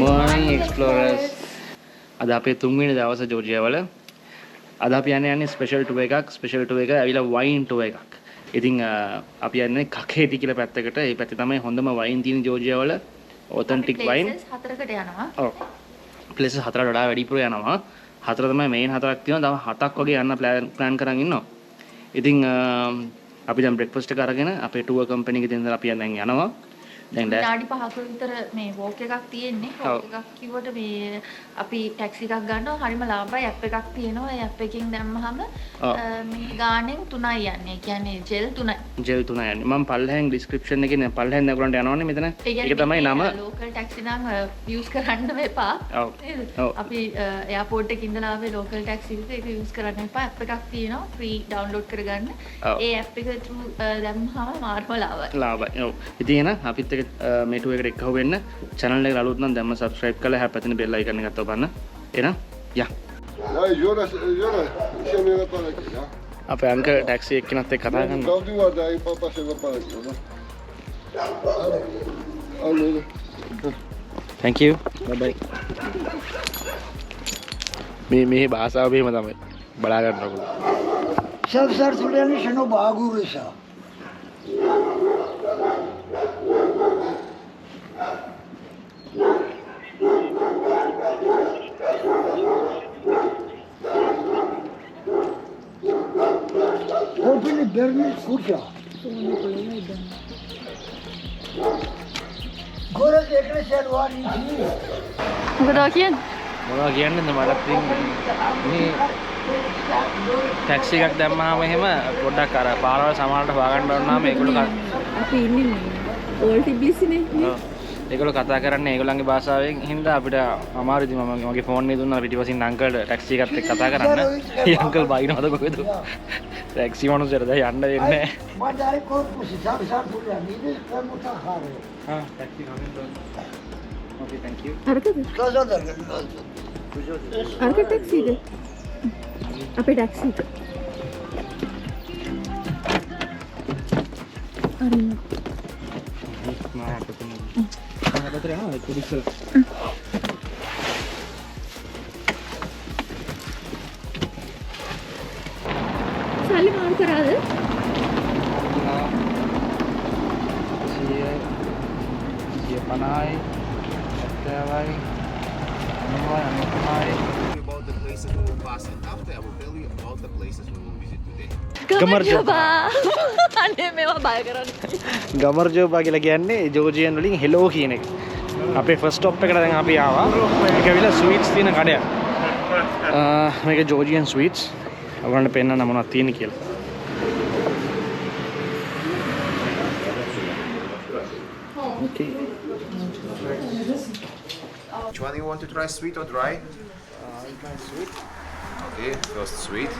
morning explorers. අද අපේ තුන්වෙනි දවස ජෝර්ජියා වල. අද අපි යන්නේ ස්පෙෂල් ටුර් එකක්. ස්පෙෂල් ටුර් එක ඇවිල්ලා වයින් ටුර් එකක්. ඉතින් අපි යන්නේ කකේටි කියලා පැත්තකට. ඒ පැත්තේ තමයි හොඳම වයින් තියෙන ජෝර්ජියා වල. ඔතෙන්ටික් වයින්. ප්ලේසස් හතරකට යනවා. ඔව්. ප්ලේසස් හතරකට වඩා වැඩිපුර යනවා. හතර තමයි මේන් හතරක් තියෙනවා. තව හතක් වගේ යන්න ප්ලෑන් කරන් ඉන්නවා. ඉතින් අපි දැන් බ්‍රෙක්ෆාස්ට් එක අරගෙන අපේ ටුර් කම්පැනි එකේ ඉඳලා අපි දැන් යනවා. දැන් විනාඩි 5ක විතර මේ වෝක් එකක් තියෙන්නේ. වෝක් එකක් කිව්වට මේ අපි ටැක්සි එකක් ගන්නවා. හරිම ලාභයි. ඇප් එකක් තියෙනවා. ඒ ඇප් එකෙන් දැම්මහම මේ ගානෙන් 3යි යන්නේ. ඒ කියන්නේ ජෙල් 3යි. ජෙල් 3යි යන්නේ. මම පල්ලෙහෙන් ඩිස්ක්‍රිප්ෂන් එකේ පල්ලෙහෙන් නගලන්ට යනවනේ මෙතන. ඒක තමයි නම. ලෝකල් ටැක්සි නම් යූස් කරන්න එපා. ඔව්. අපි එයාපෝට් එකේ ඉඳලා ආවේ ලෝකල් ටැක්සි එක ඒක යූස් කරන්න එපා. ඇප් එකක් තියෙනවා. ෆ්‍රී ඩවුන්ලෝඩ් කරගන්න. ඒ ඇප් එක through දැම්මහම මාර්ම ලාභයි. ලාභයි. ඔව්. ඉතින් එන අපිත් එක්ක මේ ටුර් එකට එක්කව වෙන්න. channel එකට අලුත් නම් දැම්ම subscribe කරලා එහා පැත්තේ bell icon එකත් ඔබන්න. එහෙනම් යා. අපේ අංකල් ටැක්සි එක්කෙනත් එක්ක කතා කරනවා. Thank you. Bye bye. මේ භාෂාව මෙහෙම තමයි. බලා ගන්නකො. Sir සුලියනි ෂනෝ බාගුරුසා. Open it, Bernie, Kucha. Gora dekne shalwari thi. මොකද කියන්නේ? මොනවා කියන්නේ මට මේ ටැක්සි එකක් දැම්මහම එහෙම පොඩ්ඩක් අර පාරවල් සමානට හොයාගන්න බැන්නාම ඒගොල්ලෝ අපි ඉන්නේ ඕල්ටි බ්ලිස්නේ. ඒගොල්ලෝ කතා කරන්නේ ඒගොල්ලන්ගේ භාෂාවෙන් හින්දා අපිට අමාරුයි. මම මගේ ෆෝන් එකේ දුන්නා පිටිපස්සින් අංකල්ට ටැක්සි එකත් එක්ක කතා කරන්න. ඒ අංකල් බයිනවද කොහෙද? ටැක්සි මනුස්සයර දැන් යන්න දෙන්නේ නැහැ. මට ආයි කොපුසි සාර සුලියනි ඉන්නේ ප්‍රමුඛ කාර්යය. ටැක්සි කමින් ඩෝන්. Okay, thank you. හරිද? අරක ටැක්සිද? අපේ ටැක්සි එක. අරින්න. සල්ලි මාරු කරාද? 150යි 70යි 90යි about the places we will pass and after I will tell you about the places we will visit today. ගමර්ජෝබා. අනේ මේවා බය කරන්නේ. ගමර්ජෝබා කියලා කියන්නේ ජෝර්ජියන් වලින් හෙලෝ කියන එක. අපේ ෆස්ට් ස්ටොප් එකට දැන් අපි ආවා. මේක ඇවිල්ලා ස්වීට්ස් තියෙන කඩයක්. මේක ජෝර්ජියන් ස්වීට්ස්. ඔයගොල්ලන්ට පෙන්නන්න මොනවද තියෙන්නේ කියලා. Okay. Which one you want to try, sweet or dry? Sweet. Okay, first sweet.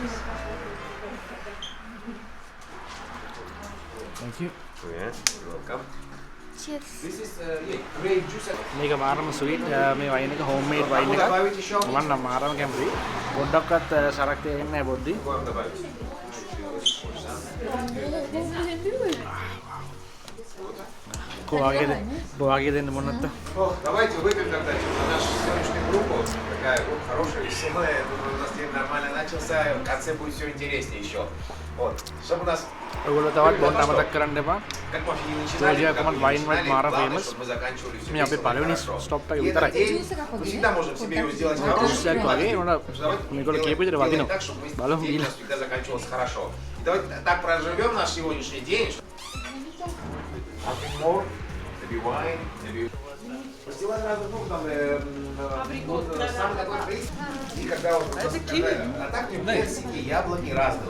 Thank you. Yeah, you're welcome. Cheers. This is grape juice. මේක මාරම ස්වීට්. මේ වයින් එක හෝම් මේඩ් වයින් එකක්. මම නම් මාරම කැමතියි. පොඩ්ඩක්වත් සරක් තේරෙන්නේ නැහැ බොද්දි. Будем добавить. Коаге දෙන්න මොනවද? Давайте выпьем тогда на нашу сегодняшнюю группу. Такая группа хорошая, веселая. Я думаю, у нас день нормально начался. В конце будет все интереснее еще. Вот. Чтобы у нас ඔයගොල්ලෝ තවත් බොන්න අමතක කරන්න එපා. как мы не начинали, Georgia как мы Command Wine начинали, Mara главное, famous. чтобы мы заканчивали все මේ අපේ පළවෙනි ස්ටොප් එක И этот විතරයි. день мы всегда можем себе его сделать хорошим. Джусයක් වගේ උනට මේගොල්ලෝ කියපු විදිහට වදිනවා. так, чтобы බලමු день у බීලා. нас всегда заканчивался хорошо. И давайте так проживем наш сегодняшний день. Something more, maybe wine, maybe... Постилать разных, ну, там, вот, самый такой приз. И когда вот... А так мне персики, яблоки разные.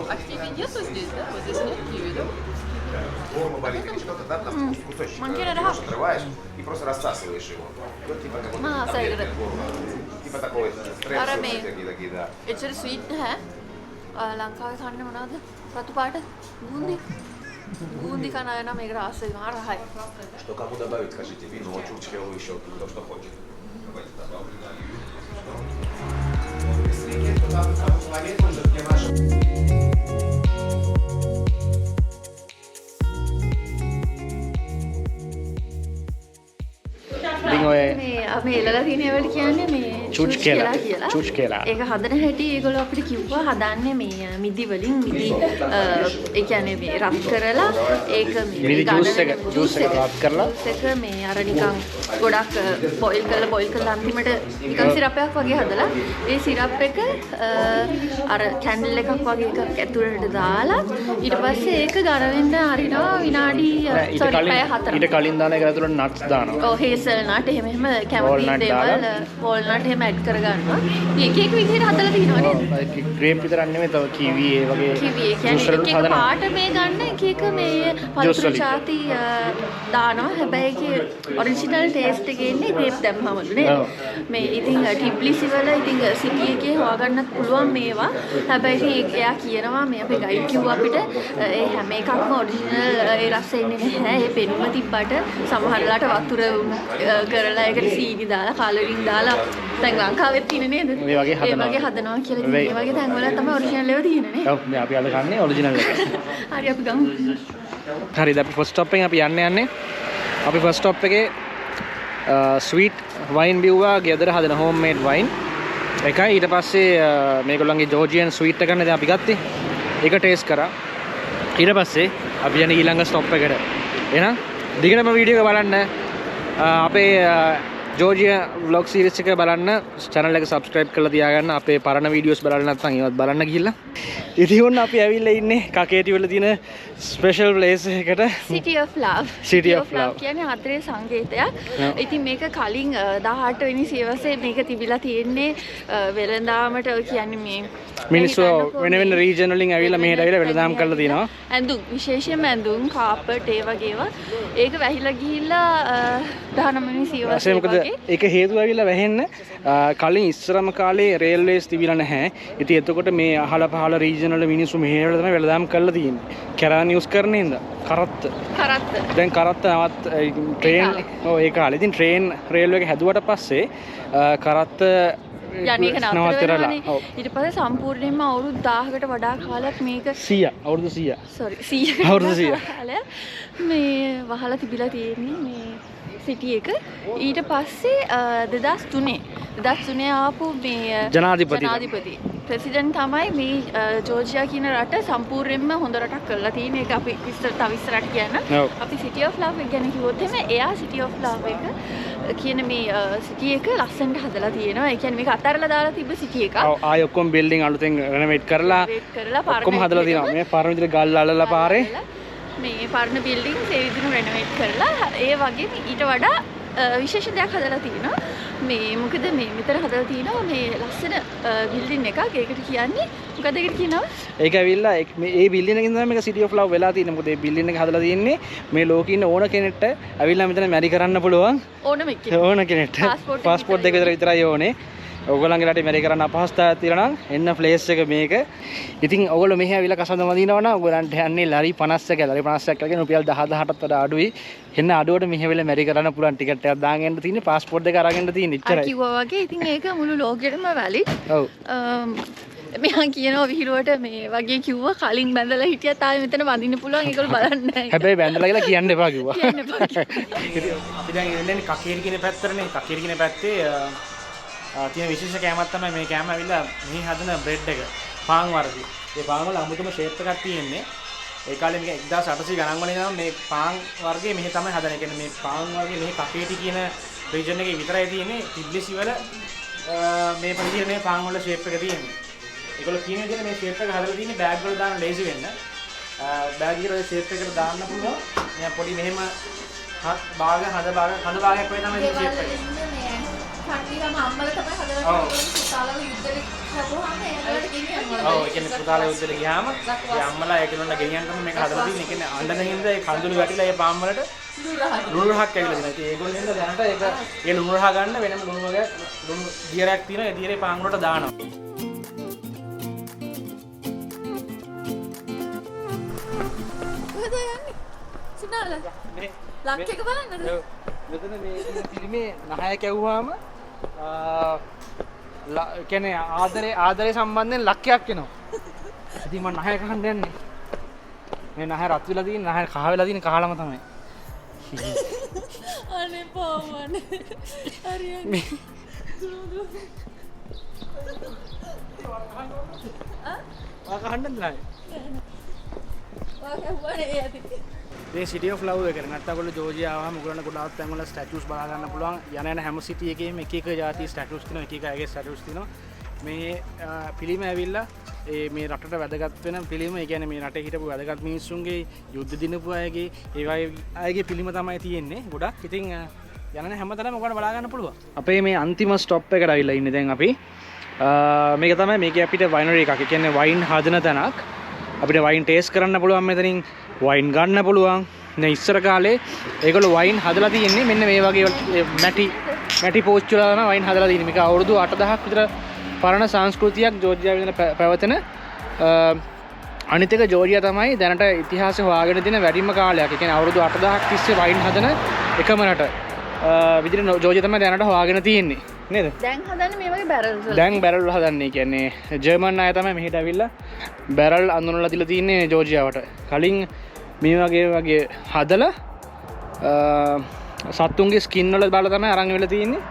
А киви нету здесь, да? Вот здесь нет киви, да? Форма болит или что-то, да, там кусочек отрываешь и просто рассасываешь его. Вот типа как вот таблетка форма. Типа такой стресс, такие, да. එච්චර ස්වීට් නැහැ. ලංකාවේ කන්නේ මොනවද? රතු පාට බූන්දි. බූන්දි කන අය නම් මේකට ආසයි මාර රහයි. Что кому добавить, скажите, вино, чурчхелу еще, кто что хочет. Давайте добавлю. Быстрее, туда человек может для нашего... ඉතින් ඔය ඒවට කියන්නේ මේ චුච් කියලා. චුච් කියලා. ඒක හදන හැටි ඒගොල්ලෝ අපිට කිව්වා හදන්නේ මේ මිදි වලින් මිදි ඒ කියන්නේ මේ රත් කරලා ඒක මේ මිදි ජූස් එක රත් කරලා ඒක මේ අර නිකන් ගොඩක් බොයිල් කරලා අන්තිමට නිකන් සිරප්යක් වගේ හදලා ඒ සිරප් එක අර කැන්ඩල් එකක් වගේ එකක් ඇතුළට දාලා ඊට පස්සේ ඒක ගරවෙන්න හරිනවා විනාඩි පැය 4ක්. ඊට කලින් දාන එක ඇතුළට නට්ස් දානවා. ඔව් හේසල් නට් එහෙම කැමති දේවල් වෝල්නට් එහෙම ඇඩ් කරගන්නවා. එක එක විදිහට හදලා තියෙනවා නේද? ග්‍රේප් විතරක් නෙමෙයි තව කිවි ඒ වගේ කිවි කියන්නේ එක එක පාට මේ ගන්න එක එක මේ පළතුරු චාති දානවා. හැබැයි ඒකේ ඔරිජිනල් ටේස්ට් එක එන්නේ ග්‍රේප් දැම්මමලු නේද? මේ ඉතින් ටිබ්ලිසි වල ඉතින් සිටි එකේ හොයාගන්නත් පුළුවන් මේවා. හැබැයි ඉතින් එයා කියනවා මේ අපේ ගයිඩ් කිව්වා අපිට ඒ හැම එකක්ම ඔරිජිනල් ඒ රස එන්නේ නැහැ. ඒ පෙනුම තිබ්බට සමහරලාට වතුර කරලා ඒකට සීනි දාලා කලරින් දාලා දැන් ලංකාවෙත් තියෙන නේද? මේ වගේ හදනවා. ඒ වගේ හදනවා කියලා ඉතින් මේ වගේ තැන්වල තමයි ඔරිජිනල් ඒවා තියෙන්නේ නේ. ඔව් මේ අපි අද කන්නේ ඔරිජිනල් එක. හරි අපි ගමු. හරිද අපි ෆස්ට් ස්ටොප් එකෙන් අපි යන්නේ. අපි ෆස්ට් ස්ටොප් එකේ ස්වීට් වයින් බිව්වා ගෙදර හදන හෝම් මේඩ් වයින්. එකයි ඊට පස්සේ මේගොල්ලන්ගේ ජෝර්ජියන් ස්වීට් එක ගන්න දැන් අපි ගත්තේ. ඒක ටේස්ට් කරා. ඊට පස්සේ අපි යන්නේ ඊළඟ ස්ටොප් එකට. එහෙනම් දිගටම වීඩියෝ එක බලන්න. අපේ ජෝර්ජියා vlog series එක බලන්න channel එක subscribe කරලා තියාගන්න. අපේ පරණ videos බලන්න නැත්නම් ඒවත් බලන්න ගිහිල්ලා. ඉතින් අපි ඇවිල්ලා ඉන්නේ කකේටි වල තියෙන special place එකට. City of Love. City of Love කියන්නේ හතරේ සංකේතයක්. ඉතින් මේක කලින් 18 වෙනි සියවසේ මේක තිබිලා තියෙන්නේ වෙළඳාමට කියන්නේ මේ මිනිස්සු වෙන වෙන region වලින් ඇවිල්ලා මෙහෙට ඇවිල්ලා වෙළඳාම් කරලා තිනවා. ඇඳුම් විශේෂයෙන්ම ඇඳුම් කාපට් ඒ වගේ ඒවා. ඒක වැහිලා ගිහිල්ලා 19 වෙනි සියවසේ මොකද ඒක හේතුව ඇවිල්ලා වැහෙන්න කලින් ඉස්සරම කාලේ රේල්වේස් තිබිලා නැහැ. ඉතින් එතකොට මේ අහල පහල region වල මිනිස්සු මෙහෙට තමයි වෙළඳාම් කරලා තියෙන්නේ. කැරාන් යූස් කරන හින්දා කරත්ත. දැන් කරත්ත නවත් ට්‍රේන් ඔව් ඒ කාලේ. ඉතින් ට්‍රේන් රේල්වේ එක හැදුවට පස්සේ කරත්ත යන්නේක නතර වෙනවා. ඊට පස්සේ සම්පූර්ණයෙන්ම අවුරුදු 1000කට වඩා කාලයක් මේක 100 අවුරුදු 100 sorry 100 අවුරුදු 100 මේ වහලා තිබිලා තියෙන්නේ මේ සිටි එක. ඊට පස්සේ 2003 ආපු මේ ජනාධිපති ප්‍රෙසිඩන්ට් තමයි මේ ජෝර්ජියා කියන රට සම්පූර්ණයෙන්ම හොඳ රටක් කරලා තියෙන එක අපි තව ඉස්සරහට කියන්න. අපි City of Love එක ගැන කිව්වොත් එහෙම එයා City of Love එක කියන මේ සිටි එක ලස්සනට හදලා තියෙනවා. ඒ කියන්නේ මේක අතහැරලා දාලා තිබ්බ සිටි එකක්. ඔව් ආයෙ ඔක්කොම බිල්ඩින් අලුතෙන් රෙනොවේට් කරලා ඔක්කොම හදලා තියෙනවා. මේ පරණ විදිහට ගල් අල්ලලා පාරේ මේ පරණ බිල්ඩින්ග්ස් ඒ විදිහට රෙනොවේට් කරලා ඒ වගේ ඊට වඩා විශේෂ දෙයක් හදලා තියෙනවා. මේ මොකද මේ මෙතන හදලා තියෙනවා මේ ලස්සන බිල්ඩින් එකක්. ඒකට කියන්නේ මොකද ඒකට කියනවා? ඒක ඇවිල්ලා මේ බිල්ඩින් එකකින් තමයි මේක City of Love වෙලා තියෙන්නේ. මොකද මේ බිල්ඩින් එක හදලා තියෙන්නේ මේ ලෝකේ ඉන්න ඕන කෙනෙක්ට ඇවිල්ලා මෙතන මැරි කරන්න පුළුවන්. ඕන කෙනෙක්ට. පාස්පෝර්ට් දෙක විතරයි ඕනේ. ඔයගොල්ලන්ගේ රටේ මැරි කරන්න අපහසුතාවයක් තියෙනවා නම් එන්න ප්ලේස් එක මේක. ඉතින් ඔයගොල්ලෝ මෙහි ඇවිල්ලා කසඳ වදිනවා නම් ඔයගොල්ලන්ට යන්නේ ලරි 51 ලරි 50ක් කරගෙන රුපියල් 10,000ටත් වඩා අඩුයි. එන්න අඩුවට මෙහි ඇවිල්ලා මැරි කරන්න පුළුවන් ටිකට් එකක් දාගෙන යන්න තියෙන්නේ. පාස්පෝර්ට් දෙක අරගෙන තියෙන්නේ. ඉච්චරයි. අර කිව්වා වගේ ඉතින් ඒක මුළු ලෝකෙටම වැලි. ඔව්. මෙහා කියනවා විහිළුවට මේ වගේ කිව්වා කලින් බැඳලා හිටියත් ආයෙ මෙතන වඳින්න පුළුවන් ඒගොල්ලෝ බලන්නේ නැහැ. හැබැයි බැඳලා කියලා කියන්න එපා කිව්වා. කියන්න එපා. අපි දැන් ඉන්නේ කකේරි කියන පැත්තටනේ. කකේරි කියන පැත්තේ තියෙන විශේෂ කෑමක් තමයි මේ කෑම ඇවිල්ලා මෙහි හදන බ්‍රෙඩ් එක පාන් වර්ගය. ඒ පාන් වල අමුතුම ෂේප් එකක් තියෙන්නේ. ඒ කාලේ මේක 1800 ගණන් වල ඉඳන් මේ පාන් වර්ගය මෙහි තමයි හදන්නේ. කියන්නේ මේ පාන් වර්ගය මෙහි කකේටි කියන රීජන් එකේ විතරයි තියෙන්නේ. ටිබ්ලිසි වල මේ පරිදි මේ පාන් වල ෂේප් එක තියෙන්නේ. ඒගොල්ලෝ කියන විදිහට මේ ෂේප් එක හදලා තියෙන්නේ බෑග් වල දාන්න ලේසි වෙන්න. බෑග් එකේ ඔය ෂේප් එකට දාන්න පුළුවන්. මෙයා පොඩි මෙහෙම හද භාගයක් වගේ තමයි මේ ෂේප් එක. කට්ටියම අම්මලා තමයි හදලා පුතාලව යුද්ධෙට හැදුවාම ඒකට ගෙනියනවා. ඔව් ඒ කියන්නේ පුතාලා යුද්ධෙට ගියාම ඒ අම්මලා ඒක නෝන ගෙනියන්න තමයි මේක හදලා තියෙන්නේ. ඒ කියන්නේ අඬන හින්දා ඒ කඳුළු වැටිලා ඒ පාන් වලට ලුණු රහක් ඇවිල්ලා තියෙනවා. ඉතින් ඒගොල්ලෝ හින්දා දැනට ඒක ඒ ලුණු රහ ගන්න වෙනම ලුණු වගේ ලුණු දියරයක් තියෙනවා. ඒ දියරේ පාන් වලට දානවා. කොහෙද යන්නේ? සිනාලා. ලක් එක බලන්නද? මෙතන මේ පිළිමේ නහය කැවුවාම කියන්නේ ආදරේ සම්බන්ධයෙන් ලක්යක් එනවා. ඉතින් මම නහය කහන්න යන්නේ. මේ නහය රත් වෙලා තියෙන නහය කහ වෙලා තියෙන කහලම තමයි. අනේ පාවනේ. හරියන්නේ. මේ සිටි ඔෆ් ලව් එක නැත්නම් ඔයගොල්ලෝ ජෝර්ජියා ආවම ඔයගොල්ලන්ට ගොඩාක් තැන්වල ස්ටැචුස් බලා ගන්න පුළුවන්. යන යන හැම සිටි එකේම එක එක જાති ස්ටැචුස් තියෙනවා. එක එක අයගේ ස්ටැචුස් තියෙනවා. මේ පිළිම ඇවිල්ලා මේ රටට වැදගත් වෙන පිළිම. ඒ කියන්නේ මේ රටේ හිටපු වැදගත් මිනිස්සුන්ගේ යුද්ධ දිනපු අයගේ ඒ අයගේ පිළිම තමයි තියෙන්නේ. ගොඩක්. ඉතින් යන හැමතැනම ඔයගොල්ලෝ බලා ගන්න පුළුවන්. අපේ මේ අන්තිම ස්ටොප් එකට ආවිල්ලා ඉන්නේ දැන් අපි. මේක තමයි මේකේ අපිට වයිනරි එකක්. ඒ කියන්නේ වයින් හදන තැනක්. අපිට වයින් ටේස්ට් කරන්න පුළුවන් මෙතනින්. වයින් ගන්න පුළුවන්. දැන් ඉස්සර කාලේ ඒගොල්ලෝ වයින් හදලා තියෙන්නේ මෙන්න මේ වගේ මැටි පෝච්චි වල තමයි වයින් හදලා තියෙන්නේ. මේක අවුරුදු 8000ක් විතර පරණ සංස්කෘතියක් ජෝර්ජියාවේ ඉඳන් පැවතෙන. අනිත් එක ජෝර්ජියා තමයි දැනට ඉතිහාසය හොයාගෙන තියෙන වැඩිම කාලයක්. ඒ කියන්නේ අවුරුදු 8000ක් තිස්සේ වයින් හදන එකම රට. විදිහට ජෝර්ජියා තමයි දැනට හොයාගෙන තියෙන්නේ. නේද? දැන් හදන්නේ මේ වගේ බැරල්ස් වල. දැන් බැරල් හදන්නේ. කියන්නේ ජර්මන් අය තමයි මෙහෙට ඇවිල්ලා බැරල් අඳුනලා දීලා තියෙන්නේ ජෝර්ජියාවට. කලින් මේ වගේ හදලා සත්තුන්ගේ ස්කින් වල බලලා තමයි අරන් වෙලා තියෙන්නේ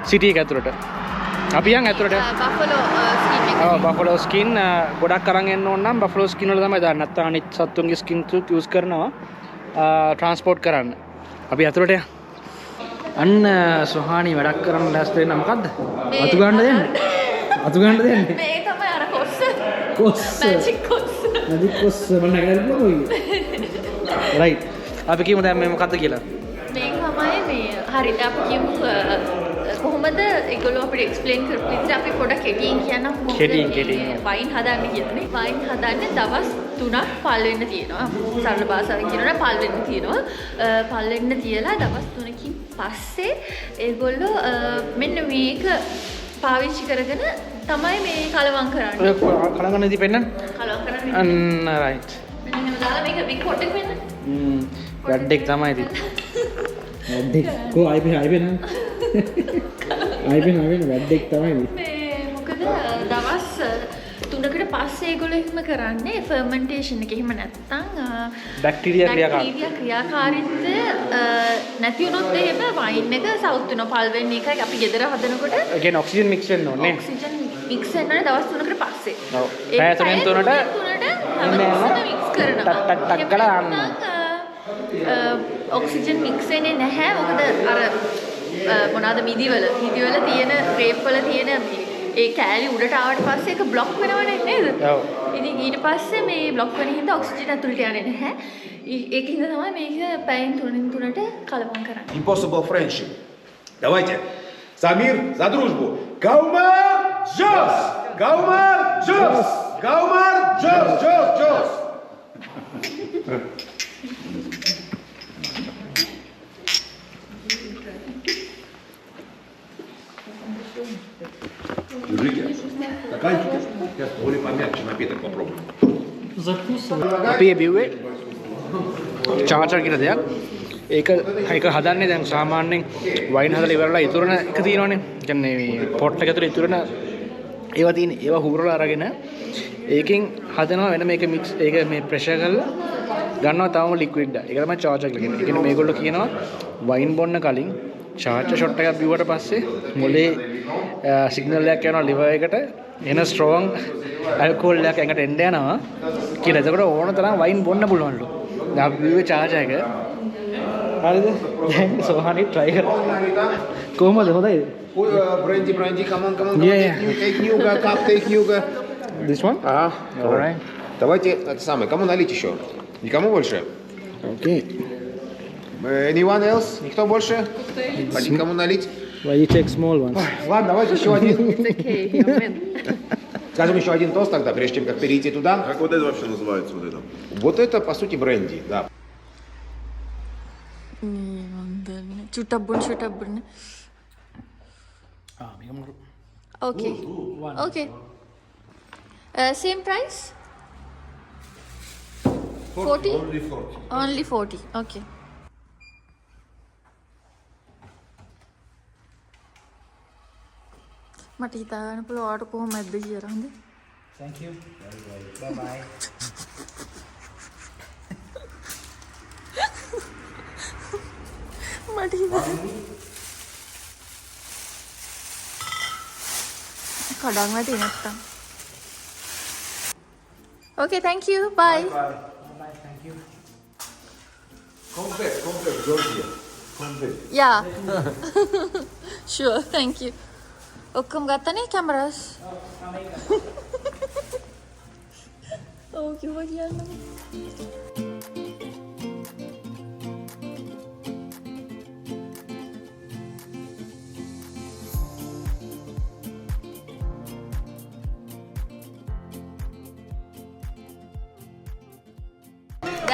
සිටි එක ඇතුළට. අපි යන් ඇතුළට බෆලෝ ස්කින් එක. ඔව් බෆලෝ ස්කින් ගොඩක් අරන් එන්න ඕන නම් බෆලෝ ස්කින් වල තමයි දාන්න. නැත්නම් අනිත් සත්තුන්ගේ ස්කින් සුට් යූස් කරනවා ට්‍රාන්ස්පෝර්ට් කරන්න. අපි ඇතුළට යන්. අන්න සොහානි වැඩක් කරන්න ලෑස්ති වෙන්න මොකද්ද? අතු ගන්න දෙන්නේ. අතු ගන්න දෙන්නේ. මේ තමයි අර කොස්ස. කොස්ස. මැජික් කොස්ස. මැජික් කොස්ස මම නැගලා බලමු. රයිට්. අපි කියමු දැන් මේ මොකද්ද කියලා. මේක තමයි මේ හරියට අපි කියමු කොහොමද ඒගොල්ලෝ අපිට එක්ස්ප්ලেইন කරපු විදිහට අපි පොඩක් කෙටියෙන් කියන්නම් කොහොමද කෙටියෙන්. වයින් හදන්නේ කියලා. මේ වයින් හදන්නේ දවස් 3ක් පල් වෙන්න තියෙනවා. සරල භාෂාවෙන් කියනවනම් පල් වෙන්න තියෙනවා. පල් වෙන්න තියලා දවස් 3කින් පස්සේ ඒගොල්ලෝ මෙන්න මේක පාවිච්චි කරගෙන තමයි මේ කලවම් කරන්නේ. කලවම් කරන්නදී පෙන්නන්න. කලවම් කරන්නේ. අන්න රයිට්. මෙන්න මේක දාලා මේක බිග් පොට් එක වෙන්න. වැඩෙක් තමයි ඉතින්. වැඩෙක් කො අයිපෙන වැඩෙක් තමයි ඉතින්. මේ මොකද දවස් 3කට පස්සේ ඒගොල්ලෝ එහෙම කරන්නේ ෆර්මන්ටේෂන් එක. එහෙම නැත්නම් බැක්ටීරියා ක්‍රියාකාරීත්වය නැති වුණොත් එහෙම වයින් එක සවුත් වෙනවා. පල් වෙන්නේ එකයි අපි ගෙදර හදනකොට ඒ කියන්නේ ඔක්සිජන් මික්ස් වෙන්න ඕනේ. ඔක්සිජන් මික්ස් වෙනවා දවස් 3කට පස්සේ. ඔව්. පැය 3න් 3ට මික්ස් කරනවා. ටක් කළා අන්න. ඔක්සිජන් මික්ස් වෙන්නේ නැහැ. මොකද අර මොනවාද මිදිවල තියෙන රේප් වල තියෙන ඒ කෑලි උඩට ආවට පස්සේ ඒක බ්ලොක් වෙනවනේ නේද? ඔව්. ඉතින් ඊට පස්සේ මේ බ්ලොක් වෙන හින්දා ඔක්සිජන් ඇතුළට යන්නේ නැහැ. ඒකින්ද තමයි මේක පැයෙන් 3න් 3ට කලවම් කරන්නේ. Impossible friendship. Давайте. Самир, за дружбу. Гаумар Джос! Гаумар Джос! Гаумар Джос! Джос! Держите. Стаканчики. Сейчас более помягче напиток попробуем. අපි බිව්වේ චාර්ජර් කියලා දෙයක්. ඒක හදන්නේ දැන් සාමාන්‍යයෙන් වයින් හදලා ඉවරලා ඉතුරුන එක තියෙනවනේ. කියන්නේ මේ පොට් එක ඇතුලේ ඉතුරුන ඒවා තියෙන ඒවා හුරලා අරගෙන ඒකෙන් හදනවා වෙන මේක මික්ස් ඒක මේ ප්‍රෙෂර් කරලා ගන්නවා තවම ලික්විඩ් එක. ඒක තමයි චාර්ජර් කියලා කියන්නේ. ඒ කියන්නේ මේගොල්ලෝ කියනවා වයින් බොන්න කලින් චාර්ජර් ෂොට් එකක් බිව්වට පස්සේ මොලේ සිග්නල් එකක් යනවා liver එකට එන ස්ට්‍රෝං ඇල්කොහොල් එකක් ඇඟට එන්න යනවා කියලා. එතකොට ඕන තරම් වයින් බොන්න පුළුවන්ලු. දැන් අපි බිව්වේ චාර්ජර් එක. හරිද? දැන් සෝහානි try කරලා කොහමද හොඳයිද? Бренди, come on. Yeah. Take Nuga, cup, take Nuga. This one? Alright. Давайте это самое. Кому налить еще? Никому больше? Okay. Anyone else? Никто больше? Хотите кому налить? Why you take small ones? Ладно, давайте еще один. Okay, you win. Скажем еще один тост тогда, прежде чем как перейти туда. Как вот это вообще называется, вот это? Вот это, по сути, бренди, да. චුට්ටක් බොන්න. Okay. Okay. Same price? 40? Only 40. Only 40. Okay. මට හිතා ගන්න පුළුවන් ඔයාලට කොහොමද කියලා හොඳ. Thank you. Bye bye. මට හිතා කඩන් වැටේ නැත්තම්. Okay, thank you. Bye. Complete, Georgia. Complete. Yeah. Sure, thank you. ඔක්කොම ගත්තනේ කැමරාස්. ඔව් කිව්වා කියන්නේ.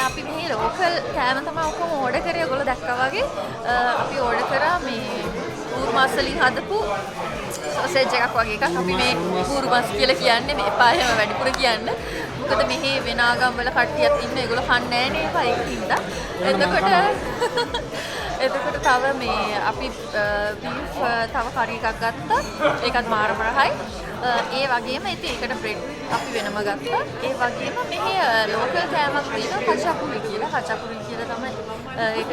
අපි මේ ලෝකල් කෑම තමයි ඔක්කොම ඕඩර් කරේ. ඔයගොල්ලෝ දැක්කා වගේ අපි ඕඩර් කරා මේ ඌරු මාස් වලින් හදපු සොසේජ් එකක් වගේ එකක්. අපි මේ ඌරු මාස් කියලා කියන්නේ මේ එපා එහෙම වැඩිපුර කියන්න. මොකද මෙහි වෙන ආගම් වල කට්ටියක් ඉන්න ඒගොල්ලෝ කන්නේ නැහැ නේ ඒකින්ද. එතකොට තව මේ අපි බීෆ් තව කරි එකක් ගත්තා. ඒකත් මාර රහයි. ඒ වගේම ඉතින් ඒකට බ්‍රෙඩ් අපි වෙනම ගත්තා. ඒ වගේම මෙහි ලෝකල් කෑමක් තියෙනවා කචපුරි කියලා. කචපුරි කියලා තමයි ඒකට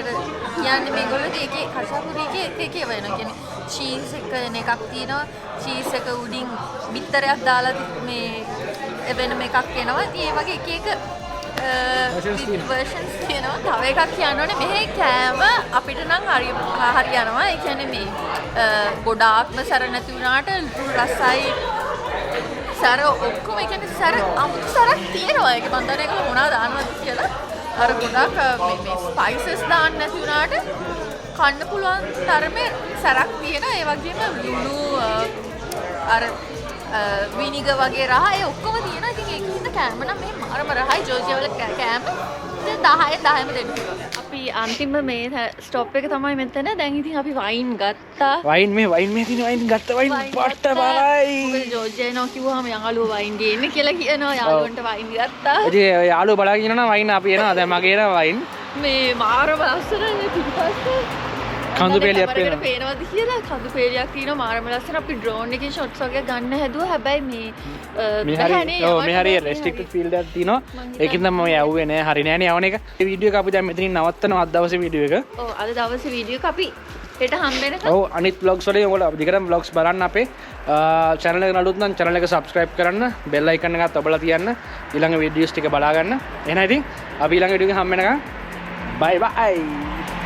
කියන්නේ මේගොල්ලෝ ඒකේ කචපුරි එකේ වෙනවා. කියන්නේ චීස් එක එකක් තියෙනවා. චීස් එක උඩින් බිත්තරයක් දාලා මේ වෙනම එකක් එනවා. ඉතින් ඒ වගේ එක versions තියෙනවා. තව එකක් කියනෝනේ මෙහි කෑම අපිට නම් හරියනවා. ඒ කියන්නේ මේ ගොඩාක්ම සැර නැති වුණාට රසයි සැර ඔක්කොම ඒ කියන්නේ සැර අමුතු සැරක් තියෙනවා. ඒක මන් දන්නේ ඒක මොනවද දානවද කියලා. අර ගොඩාක් මේ ස්පයිසස් දාන්න නැති වුණාට කන්න පුළුවන් තරමේ සැරක් තියෙනවා. ඒ වගේම ලුණු අර විනිගර් වගේ රහ ඒ ඔක්කොම තියෙනවා. ඉතින් ඒකින්ද කෑම නම් මේ මාරම රහයි. ජෝර්ජියා වල කෑම 10ම දෙන්න පුළුවන්. අපි අන්තිම මේ ස්ටොප් එක තමයි මෙතන. දැන් ඉතින් අපි වයින් ගත්තා. වයින් මේ තියෙන වයින් ගත්ත වයින් පට්ට බලයි. මොකද ජෝර්ජියා එනවා කිව්වහම යාළුවෝ වයින් ගේන්න කියලා කියනවා. යාළුවන්ට වයින් ගත්තා. ඉතින් යාළුවෝ බලාගෙන ඉන්නවා වයින් අපි එනවා. දැන් මගේ එනවා වයින්. මේ මාරම ලස්සනයි පිටිපස්සේ. කඳු පෙළියක් පේනවා. පේනවද කියලා කඳු පෙළියක් තියෙනවා මාරම ලස්සන. අපි ඩ්‍රෝන් එකකින් ෂොට්ස් වගේ ගන්න හැදුවා. හැබැයි මේ මේ හරිය රෙස්ට්‍රික්ටඩ් ෆීල්ඩ් එකක් තියෙනවා. ඒකින්ද මම යවුවේ නෑ. හරි නෑනේ යවන එක. මේ වීඩියෝ එක අපි දැන් මෙතනින් නවත්තනවා අද දවසේ වීඩියෝ එක. ඔව් අද දවසේ වීඩියෝ එක අපි හෙට හම්බ වෙනකම්. ඔව් අනිත් vlogs වලින් ඔයගොල්ලෝ දිගටම vlogs බලන්න අපේ channel එක නළුත් නම් channel එක subscribe කරන්න, bell icon එකත් ඔබලා තියන්න. ඊළඟ වීඩියෝස් ටික බලා ගන්න. එහෙනම් ඉතින් අපි ඊළඟ වීඩියෝ එකෙන් හම්බ වෙනකම් bye bye.